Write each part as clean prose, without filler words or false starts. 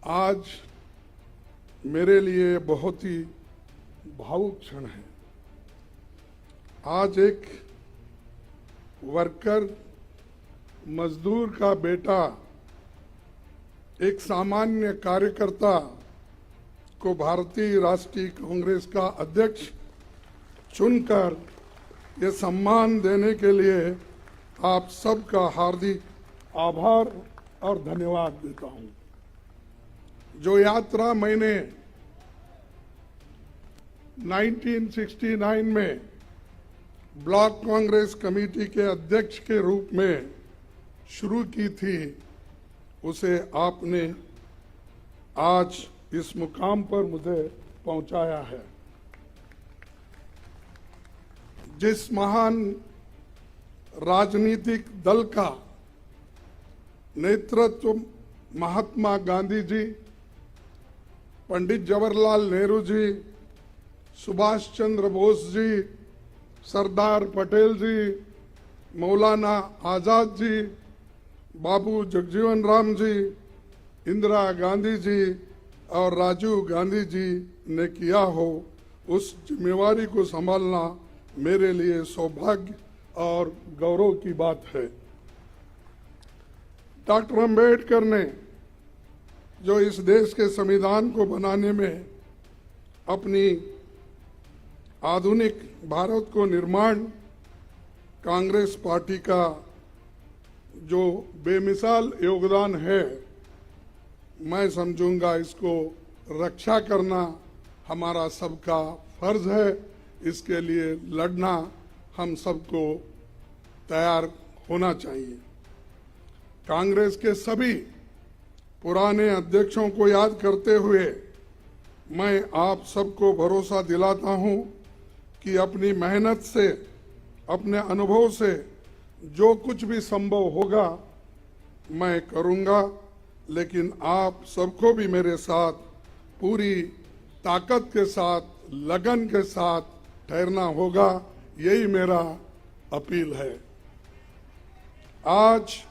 आज मेरे लिए बहुत ही भावुक क्षण है। आज एक वर्कर, मजदूर का बेटा, एक सामान्य कार्यकर्ता को भारतीय राष्ट्रीय कांग्रेस का अध्यक्ष चुनकर ये सम्मान देने के लिए आप सबका हार्दिक आभार और धन्यवाद देता हूं। जो यात्रा मैंने 1969 में ब्लॉक कांग्रेस कमेटी के अध्यक्ष के रूप में शुरू की थी, उसे आपने आज इस मुकाम पर मुझे पहुंचाया है। जिस महान राजनीतिक दल का नेतृत्व महात्मा गांधी जी, पंडित जवाहरलाल नेहरू जी, सुभाष चंद्र बोस जी, सरदार पटेल जी, मौलाना आजाद जी, बाबू जगजीवन राम जी, इंदिरा गांधी जी और राजीव गांधी जी ने किया हो, उस जिम्मेवारी को संभालना मेरे लिए सौभाग्य और गौरव की बात है। डॉक्टर अंबेडकर ने जो इस देश के संविधान को बनाने में अपनी आधुनिक भारत को निर्माण, कांग्रेस पार्टी का जो बेमिसाल योगदान है, मैं समझूंगा इसको रक्षा करना हमारा सबका फर्ज है। इसके लिए लड़ना हम सबको तैयार होना चाहिए। कांग्रेस के सभी पुराने अध्यक्षों को याद करते हुए मैं आप सबको भरोसा दिलाता हूं कि अपनी मेहनत से, अपने अनुभव से जो कुछ भी संभव होगा मैं करूंगा, लेकिन आप सबको भी मेरे साथ पूरी ताकत के साथ, लगन के साथ ठहरना होगा। यही मेरा अपील है। आज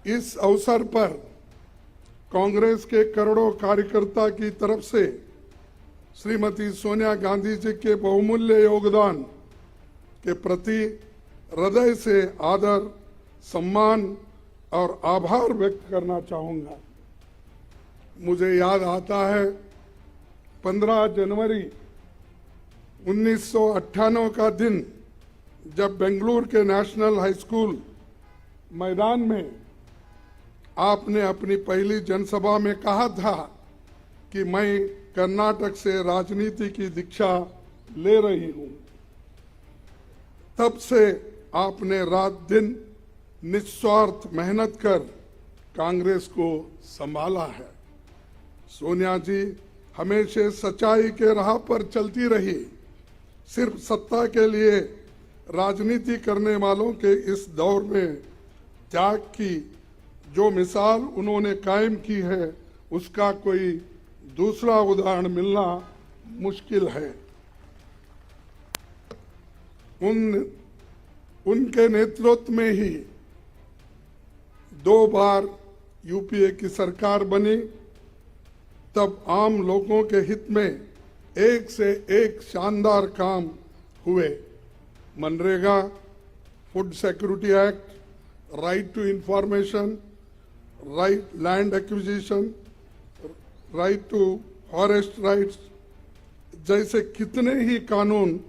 इस अवसर पर कांग्रेस के करोड़ों कार्यकर्ता की तरफ से श्रीमती सोनिया गांधी जी के बहुमूल्य योगदान के प्रति हृदय से आदर, सम्मान और आभार व्यक्त करना चाहूंगा। मुझे याद आता है 15 जनवरी 1998 का दिन, जब बेंगलुरु के नेशनल हाई स्कूल मैदान में आपने अपनी पहली जनसभा में कहा था कि मैं कर्नाटक से राजनीति की दीक्षा ले रही हूं। तब से आपने रात दिन निस्वार्थ मेहनत कर कांग्रेस को संभाला है। सोनिया जी हमेशा सच्चाई के राह पर चलती रही। सिर्फ सत्ता के लिए राजनीति करने वालों के इस दौर में त्याग की जो मिसाल उन्होंने कायम की है, उसका कोई दूसरा उदाहरण मिलना मुश्किल है। उनके नेतृत्व में ही 2 बार यूपीए की सरकार बनी। तब आम लोगों के हित में एक से एक शानदार काम हुए। MNREGA, food security act, right to information, right land acquisition, right to forest rights जैसे कितने ही कानून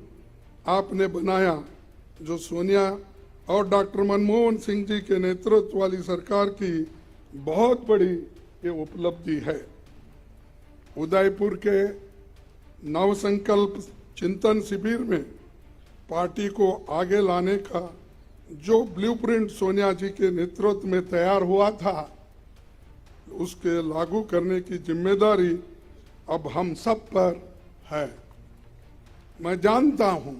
आपने बनाया, जो सोनिया और डॉक्टर मनमोहन सिंह जी के नेतृत्व वाली सरकार की बहुत बड़ी ये उपलब्धि है। उदयपुर के नवसंकल्प चिंतन शिविर में पार्टी को आगे लाने का जो ब्लूप्रिंट सोनिया जी के नेतृत्व में तैयार हुआ था, उसके लागू करने की जिम्मेदारी अब हम सब पर है। मैं जानता हूं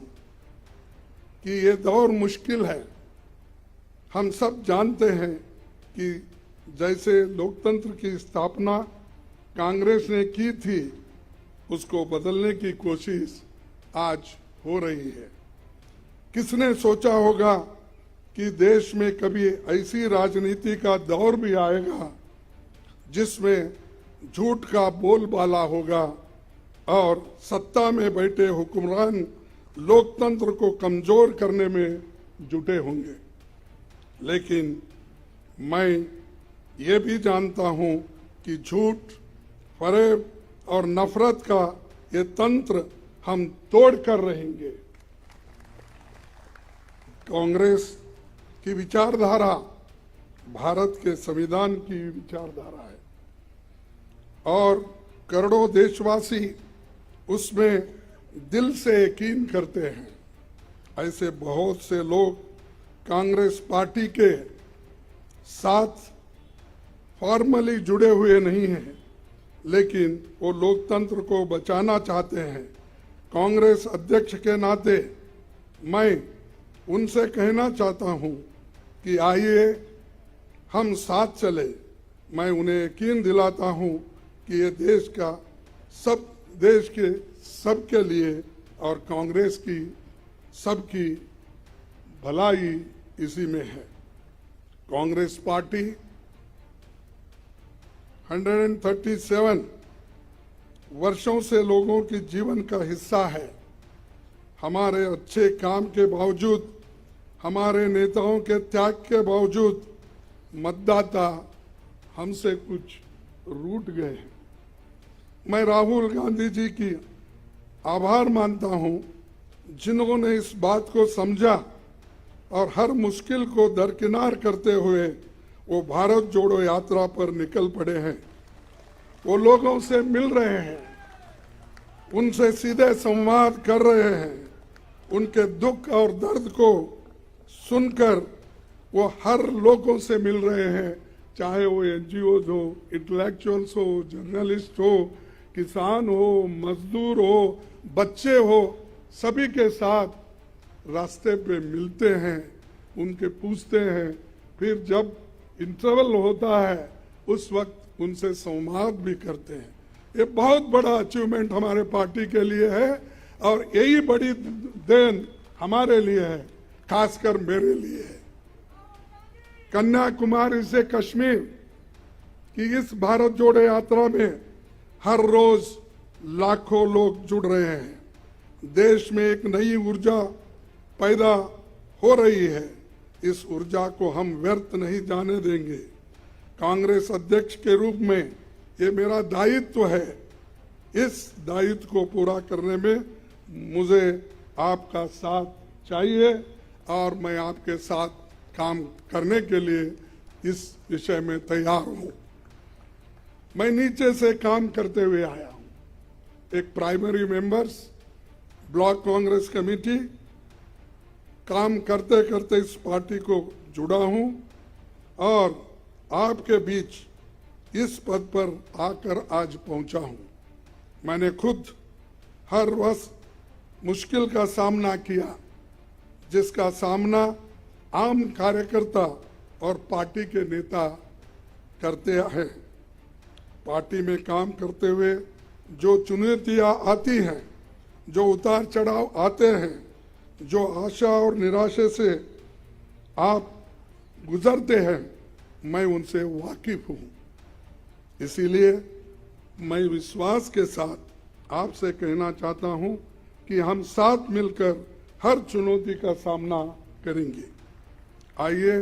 कि ये दौर मुश्किल है। हम सब जानते हैं कि जैसे लोकतंत्र की स्थापना कांग्रेस ने की थी, उसको बदलने की कोशिश आज हो रही है। किसने सोचा होगा कि देश में कभी ऐसी राजनीति का दौर भी आएगा जिसमें झूठ का बोलबाला होगा और सत्ता में बैठे हुक्मरान लोकतंत्र को कमजोर करने में जुटे होंगे। लेकिन मैं ये भी जानता हूं कि झूठ, फरेब और नफरत का ये तंत्र हम तोड़ कर रहेंगे। कांग्रेस की विचारधारा भारत के संविधान की विचारधारा है और करोड़ों देशवासी उसमें दिल से यकीन करते हैं। ऐसे बहुत से लोग कांग्रेस पार्टी के साथ फॉर्मली जुड़े हुए नहीं हैं, लेकिन वो लोकतंत्र को बचाना चाहते हैं। कांग्रेस अध्यक्ष के नाते मैं उनसे कहना चाहता हूं कि आइए हम साथ चले। मैं उन्हें यकीन दिलाता हूं कि ये देश के सबके लिए और कांग्रेस की सबकी भलाई इसी में है। कांग्रेस पार्टी 137 वर्षों से लोगों के जीवन का हिस्सा है। हमारे अच्छे काम के बावजूद, हमारे नेताओं के त्याग के बावजूद मतदाता हमसे कुछ रूठ गए हैं। मैं राहुल गांधी जी की आभार मानता हूं, जिन्होंने इस बात को समझा और हर मुश्किल को दरकिनार करते हुए वो भारत जोड़ो यात्रा पर निकल पड़े हैं। वो लोगों से मिल रहे हैं, उनसे सीधे संवाद कर रहे हैं, उनके दुख और दर्द को सुनकर वो हर लोगों से मिल रहे हैं, चाहे वो एनजीओज हो, इंटेलेक्चुअल्स हो, जर्नलिस्ट हो, किसान हो, मजदूर हो, बच्चे हो, सभी के साथ रास्ते पे मिलते हैं, उनके पूछते हैं। फिर जब इंटरवल होता है उस वक्त उनसे संवाद भी करते हैं। ये बहुत बड़ा अचीवमेंट हमारे पार्टी के लिए है और यही बड़ी देन हमारे लिए है, खासकर मेरे लिए है। कन्याकुमारी से कश्मीर की इस भारत जोड़ो यात्रा में हर रोज लाखों लोग जुड़ रहे हैं। देश में एक नई ऊर्जा पैदा हो रही है। इस ऊर्जा को हम व्यर्थ नहीं जाने देंगे। कांग्रेस अध्यक्ष के रूप में ये मेरा दायित्व है। इस दायित्व को पूरा करने में मुझे आपका साथ चाहिए और मैं आपके साथ काम करने के लिए इस विषय में तैयार हूं। मैं नीचे से काम करते हुए आया हूं। एक primary members, block Congress committee, काम करते करते इस पार्टी को जुड़ा हूं और आपके बीच इस पद पर आकर आज पहुंचा हूं। मैंने खुद हर वर्ष मुश्किल का सामना किया, जिसका सामना आम कार्यकर्ता और पार्टी के नेता करते हैं। पार्टी में काम करते हुए जो चुनौतियां आती हैं, जो उतार चढ़ाव आते हैं, जो आशा और निराशा से आप गुजरते हैं, मैं उनसे वाकिफ हूं। इसीलिए मैं विश्वास के साथ आपसे कहना चाहता हूं कि हम साथ मिलकर हर चुनौती का सामना करेंगे। आइए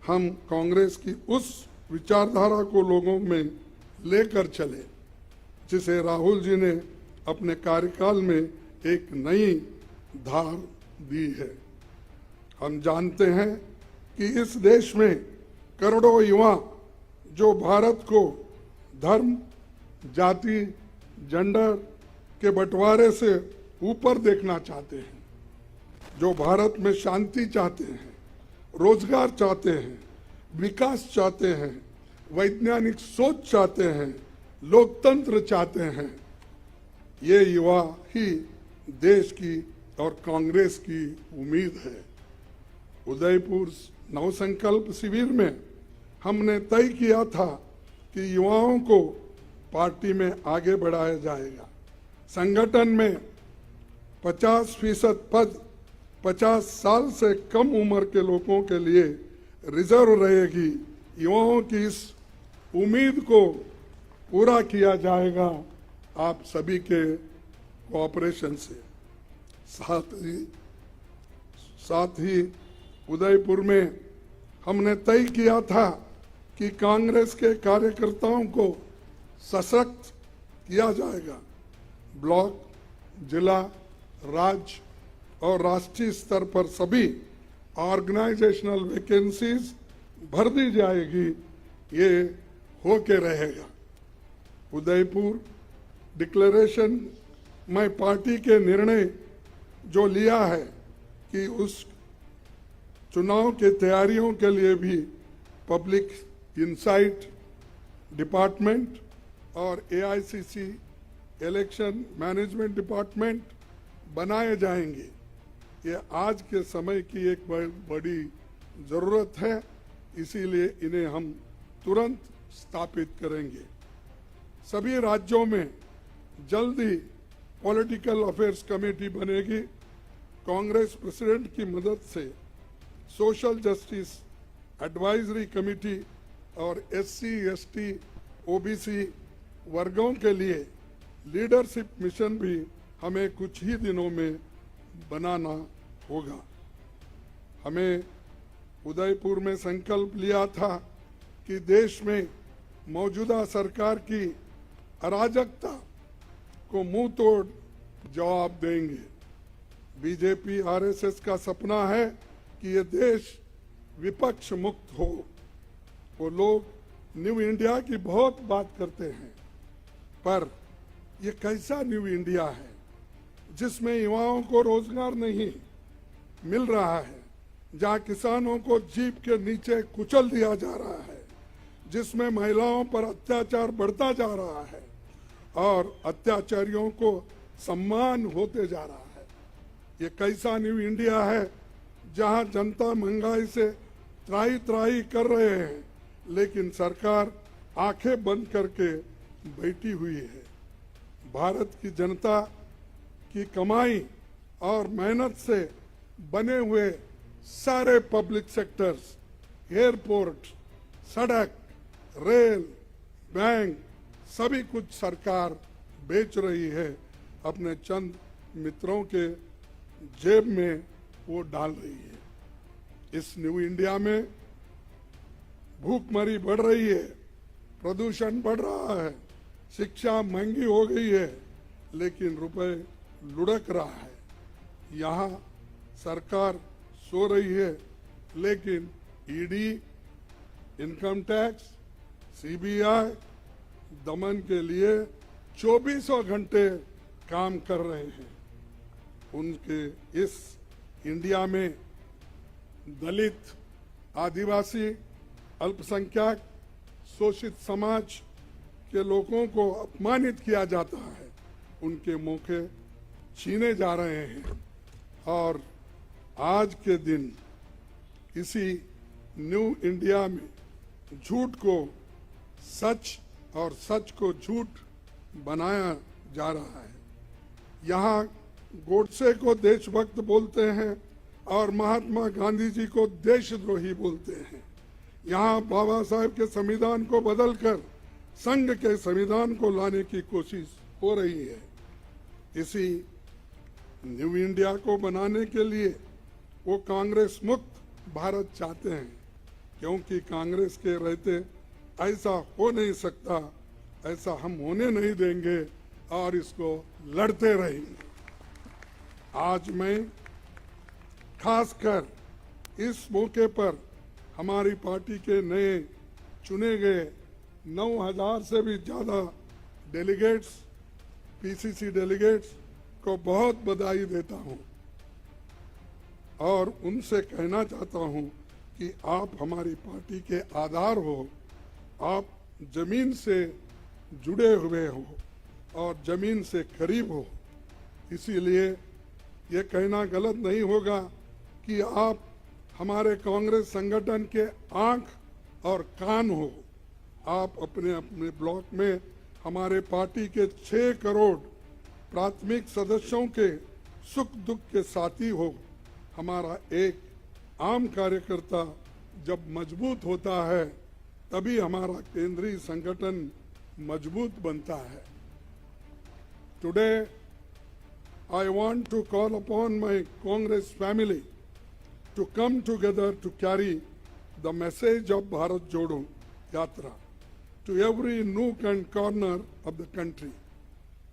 हम कांग्रेस की उस विचारधारा को लोगों में लेकर चले, जिसे राहुल जी ने अपने कार्यकाल में एक नई धार दी है। हम जानते हैं कि इस देश में करोड़ों युवा जो भारत को धर्म, जाति, जेंडर के बंटवारे से ऊपर देखना चाहते हैं, जो भारत में शांति चाहते हैं, रोजगार चाहते हैं, विकास चाहते हैं, वैज्ञानिक सोच चाहते हैं, लोकतंत्र चाहते हैं, ये युवा ही देश की और कांग्रेस की उम्मीद है। उदयपुर नवसंकल्प शिविर में हमने तय किया था कि युवाओं को पार्टी में आगे बढ़ाया जाएगा। संगठन में 50% पद 50 साल से कम उम्र के लोगों के लिए रिजर्व रहेगी। युवाओं की इस उम्मीद को पूरा किया जाएगा आप सभी के कोऑपरेशन से। साथ ही उदयपुर में हमने तय किया था कि कांग्रेस के कार्यकर्ताओं को सशक्त किया जाएगा। ब्लॉक, जिला, राज्य और राष्ट्रीय स्तर पर सभी ऑर्गेनाइजेशनल वैकेंसीज भर दी जाएगी, ये होके रहेगा। उदयपुर डिक्लेरेशन में पार्टी के निर्णय जो लिया है कि उस चुनाव के तैयारियों के लिए भी पब्लिक इंसाइट डिपार्टमेंट और एआईसीसी इलेक्शन मैनेजमेंट डिपार्टमेंट बनाए जाएंगे। ये आज के समय की एक बड़ी जरूरत है, इसीलिए इन्हें हम तुरंत स्थापित करेंगे। सभी राज्यों में जल्द ही पॉलिटिकल अफेयर्स कमेटी बनेगी। कांग्रेस प्रेसिडेंट की मदद से सोशल जस्टिस एडवाइजरी कमेटी और एससी, एसटी, ओबीसी वर्गों के लिए लीडरशिप मिशन भी हमें कुछ ही दिनों में बनाना होगा। हमें उदयपुर में संकल्प लिया था कि देश में मौजूदा सरकार की अराजकता को मुंह तोड़ जवाब देंगे। बीजेपी आरएसएस का सपना है कि ये देश विपक्ष मुक्त हो। वो लोग न्यू इंडिया की बहुत बात करते हैं, पर ये कैसा न्यू इंडिया है जिसमें युवाओं को रोजगार नहीं मिल रहा है, जहां किसानों को जीप के नीचे कुचल दिया जा रहा है, जिसमें महिलाओं पर अत्याचार बढ़ता जा रहा है और अत्याचारियों को सम्मान होते जा रहा है। ये कैसा न्यू इंडिया है जहां जनता महंगाई से त्राही त्राही कर रहे हैं, लेकिन सरकार आंखें बंद करके बैठी हुई है। भारत की जनता की कमाई और मेहनत से बने हुए सारे पब्लिक सेक्टर्स, एयरपोर्ट, सड़क, रेल, बैंक, सभी कुछ सरकार बेच रही है, अपने चंद मित्रों के जेब में वो डाल रही है। इस न्यू इंडिया में भूखमरी बढ़ रही है, प्रदूषण बढ़ रहा है, शिक्षा महंगी हो गई है, लेकिन रुपए लुढ़क रहा है। यहाँ सरकार सो रही है, लेकिन ईडी, इनकम टैक्स, सीबीआई दमन के लिए 24 घंटे काम कर रहे हैं। उनके इस इंडिया में दलित, आदिवासी, अल्पसंख्यक, शोषित समाज के लोगों को अपमानित किया जाता है, उनके मौके छीने जा रहे हैं। और आज के दिन इसी न्यू इंडिया में झूठ को सच और सच को झूठ बनाया जा रहा है। यहाँ गोडसे को देशभक्त बोलते हैं और महात्मा गांधी जी को देशद्रोही बोलते हैं। यहाँ बाबा साहेब के संविधान को बदलकर संघ के संविधान को लाने की कोशिश हो रही है। इसी न्यू इंडिया को बनाने के लिए वो कांग्रेस मुक्त भारत चाहते हैं, क्योंकि कांग्रेस के रहते ऐसा हो नहीं सकता, ऐसा हम होने नहीं देंगे और इसको लड़ते रहेंगे। आज मैं खासकर इस मौके पर हमारी पार्टी के नए चुने गए 9,000 से भी ज़्यादा डेलीगेट्स, पीसीसी डेलीगेट्स को बहुत बधाई देता हूं और उनसे कहना चाहता हूं कि आप हमारी पार्टी के आधार हो, आप जमीन से जुड़े हुए हो और जमीन से करीब हो। इसीलिए ये कहना गलत नहीं होगा कि आप हमारे कांग्रेस संगठन के आंख और कान हो। आप अपने अपने ब्लॉक में हमारे पार्टी के 6 करोड़ प्राथमिक सदस्यों के सुख दुख के साथी हो। हमारा एक आम कार्यकर्ता जब मजबूत होता है, तभी हमारा केंद्रीय संगठन मजबूत बनता है। Today I want to call upon my Congress family to come together to carry the message of Bharat Jodo Yatra to every nook and corner of the country.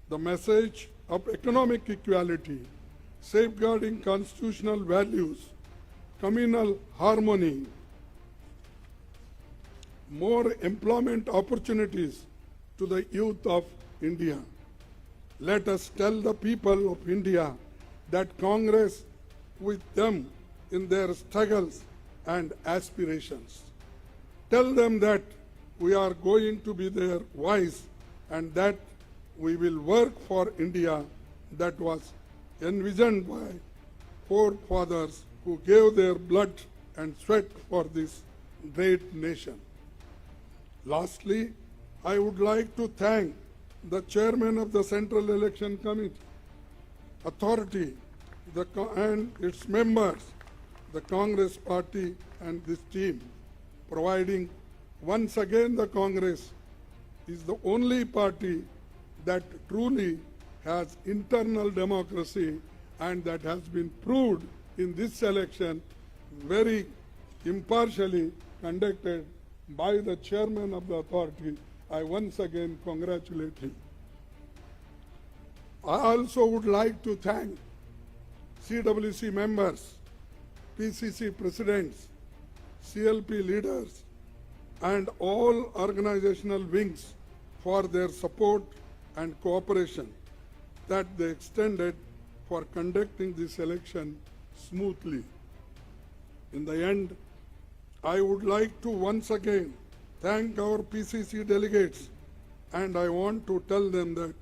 The message of economic equality, safeguarding constitutional values, communal harmony, more employment opportunities to the youth of India. Let us tell the people of India that Congress with them in their struggles and aspirations. Tell them that we are going to be their voice and that we will work for India that was envisioned by forefathers who gave their blood and sweat for this great nation. Lastly, I would like to thank the chairman of the Central Election Committee, authority, and its members, the Congress party and this team, providing once again the Congress is the only party that truly has internal democracy and that has been proved in this election very impartially conducted by the chairman of the authority. I once again congratulate him. I also would like to thank CWC members, PCC presidents, CLP leaders, and all organizational wings for their support and cooperation that they extended for conducting this election smoothly. In the end, I would like to once again thank our PCC delegates, and I want to tell them that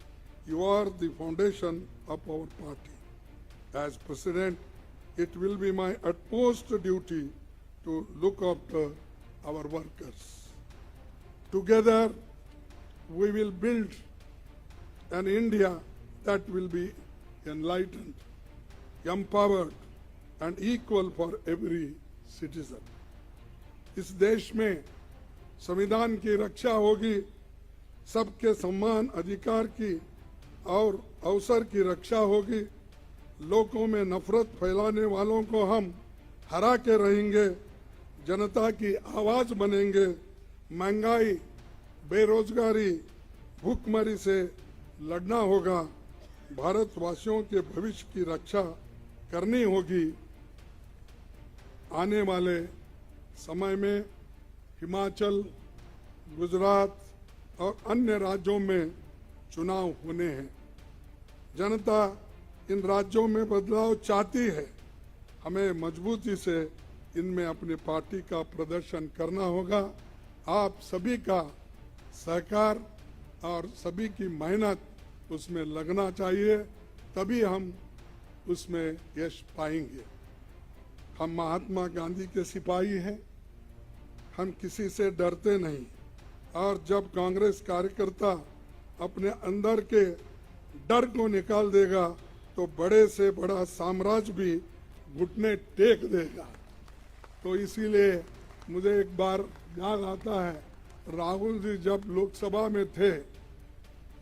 you are the foundation of our party. As President, it will be my utmost duty to look after our workers. Together, we will build an India that will be enlightened, empowered, and equal for every citizen. इस देश में संविधान की रक्षा होगी, सबके सम्मान अधिकार की और अवसर की रक्षा होगी, लोगों में नफरत फैलाने वालों को हम हरा के रहेंगे, जनता की आवाज बनेंगे, महंगाई, बेरोजगारी, भूखमरी से लड़ना होगा, भारतवासियों के भविष्य की रक्षा करनी होगी। आने वाले समय में हिमाचल, गुजरात और अन्य राज्यों में चुनाव होने हैं। जनता इन राज्यों में बदलाव चाहती है। हमें मजबूती से इनमें अपनी पार्टी का प्रदर्शन करना होगा। आप सभी का सहकार और सभी की मेहनत उसमें लगना चाहिए, तभी हम उसमें यश पाएंगे। हम महात्मा गांधी के सिपाही हैं, हम किसी से डरते नहीं, और जब कांग्रेस कार्यकर्ता अपने अंदर के डर को निकाल देगा तो बड़े से बड़ा साम्राज्य भी घुटने टेक देगा। तो इसीलिए मुझे एक बार याद आता है, राहुल जी जब लोकसभा में थे,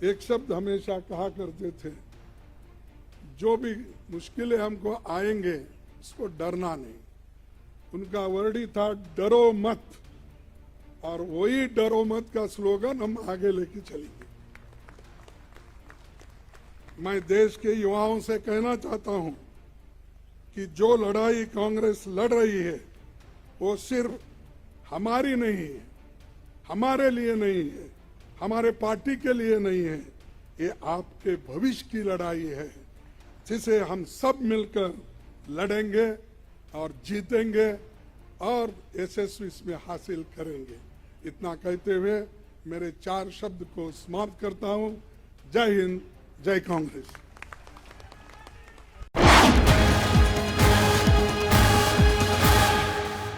एक शब्द हमेशा कहा करते थे, जो भी मुश्किलें हमको आएंगे उसको डरना नहीं। उनका वर्ड ही था डरो मत, और वही डरो मत का स्लोगन हम आगे लेके चलेंगे। मैं देश के युवाओं से कहना चाहता हूं कि जो लड़ाई कांग्रेस लड़ रही है वो सिर्फ हमारी नहीं है, हमारे लिए नहीं है, हमारे पार्टी के लिए नहीं है, ये आपके भविष्य की लड़ाई है, जिसे हम सब मिलकर लड़ेंगे और जीतेंगे और यशस्वी इसमें हासिल करेंगे। इतना कहते हुए मेरे 4 शब्द को समाप्त करता हूं। जय हिंद, जय कांग्रेस।